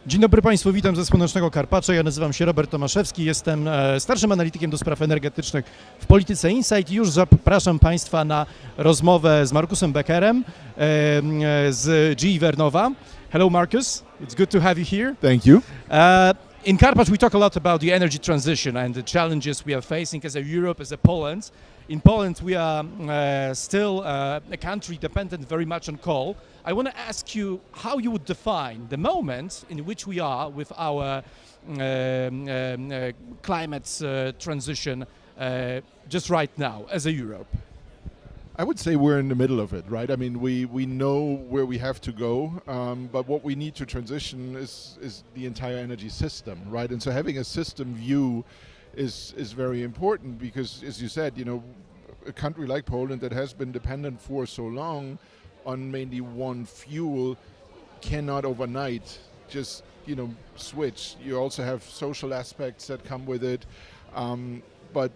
Dzień dobry Państwu, witam ze słonecznego Karpacza. Ja nazywam się Robert Tomaszewski, jestem starszym analitykiem do spraw energetycznych w Polityce Insight i już zapraszam Państwa na rozmowę z Markusem Beckerem z GE Vernova. Hello Marcus, it's good to have you here. Thank you. In Karpacz we talk a lot about the energy transition and the challenges we are facing as a Europe, as a Poland. In Poland we are still a country dependent very much on coal. I want to ask you how you would define the moment in which we are with our climate transition just right now as a Europe. I would say we're in the middle of it, right? I mean, we know where we have to go, but what we need to transition is the entire energy system, right? And so having a system view is very important because, as you said, you know, a country like Poland that has been dependent for so long on mainly one fuel cannot overnight just, you know, switch. You also have social aspects that come with it, but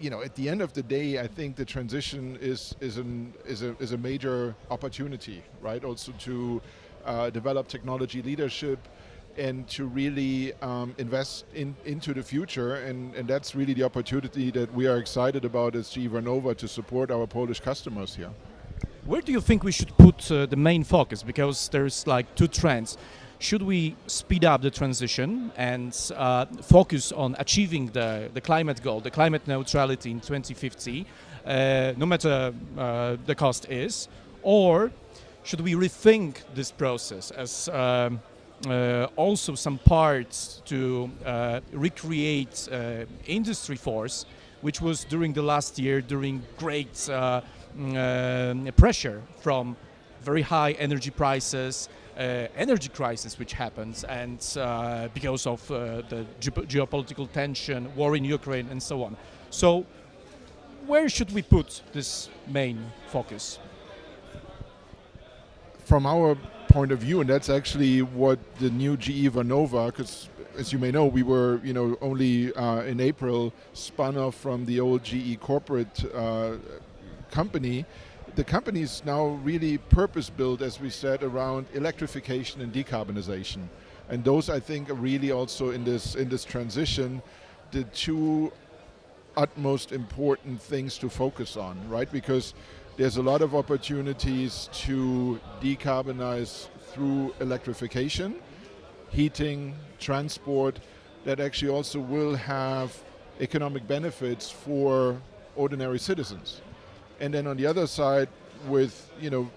you know, at the end of the day, I think the transition is a major opportunity, right? Also to develop technology leadership and to really invest into the future, and that's really the opportunity that we are excited about as GE Vernova to support our Polish customers here. Where do you think we should put the main focus? Because there's like two trends. Should we speed up the transition and focus on achieving the climate goal, the climate neutrality in 2050, no matter the cost is? Or should we rethink this process as also some parts to recreate industry force, which was during the last year, during great pressure from very high energy prices, energy crisis which happens, and because of the geopolitical tension, war in Ukraine, and so on. So where should we put this main focus? From our point of view, and that's actually what the new GE Vernova, because as you may know, we were, you know, only in April spun off from the old GE corporate company. The company is now really purpose-built, as we said, around electrification and decarbonization. And those, I think, are really also in this transition the two utmost important things to focus on, right? Because there's a lot of opportunities to decarbonize through electrification, heating, transport, that actually also will have economic benefits for ordinary citizens. And then on the other side, with, you know,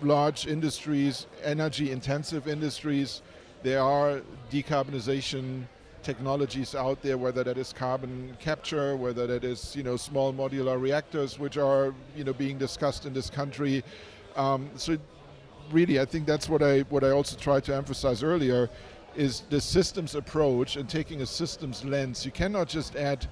large industries, energy-intensive industries, there are decarbonization technologies out there, whether that is carbon capture, whether that is, you know, small modular reactors, which are, you know, being discussed in this country. So really, I think that's what I also tried to emphasize earlier, is the systems approach and taking a systems lens. You cannot just add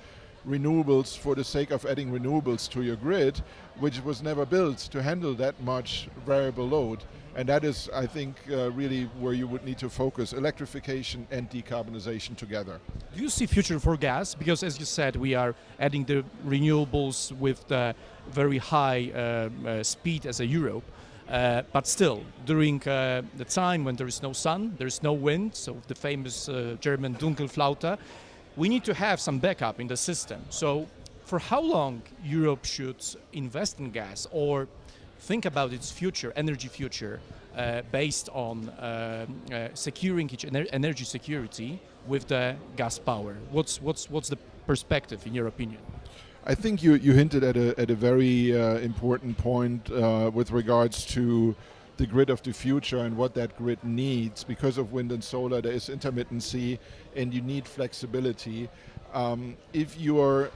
renewables for the sake of adding renewables to your grid, which was never built to handle that much variable load. And that is, I think, really where you would need to focus, electrification and decarbonization together. Do you see future for gas? Because as you said, we are adding the renewables with the very high speed as a Europe. But still, during the time when there is no sun, there is no wind, so the famous German Dunkelflaute, we need to have some backup in the system. So for how long Europe should invest in gas or think about its future, energy future, based on securing its energy security with the gas power? What's the perspective in your opinion? I think you hinted at a very important point with regards to the grid of the future and what that grid needs. Because of wind and solar, there is intermittency and you need flexibility. If your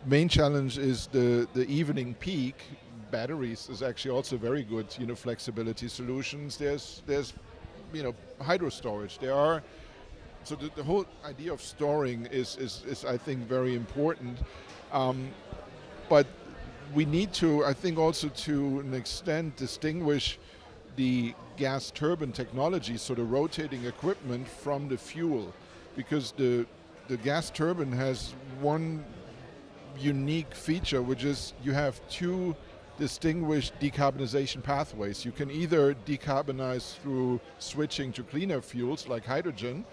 main challenge is the evening peak, batteries is actually also very good, you know, flexibility solutions. There's you know, hydro storage. There are, so the whole idea of storing is I think very important. But we need to, I think, also to an extent distinguish the gas turbine technology, so the rotating equipment, from the fuel, because the gas turbine has one unique feature, which is you have two distinguished decarbonization pathways. You can either decarbonize through switching to cleaner fuels like hydrogen,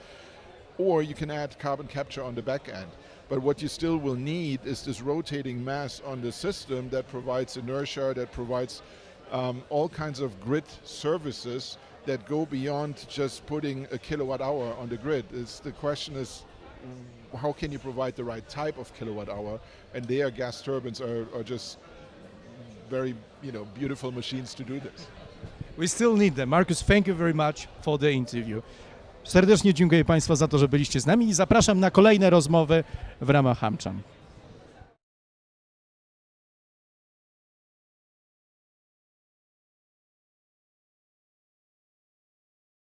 or you can add carbon capture on the back end. But what you still will need is this rotating mass on the system that provides inertia, that provides all kinds of grid services that go beyond just putting a kilowatt hour on the grid. The question is, how can you provide the right type of kilowatt hour? And there, gas turbines are just very, beautiful machines to do this. We still need them. Markus, thank you very much for the interview. Serdecznie dziękuję Państwu za to, że byliście z nami i zapraszam na kolejne rozmowy w ramach AmCham.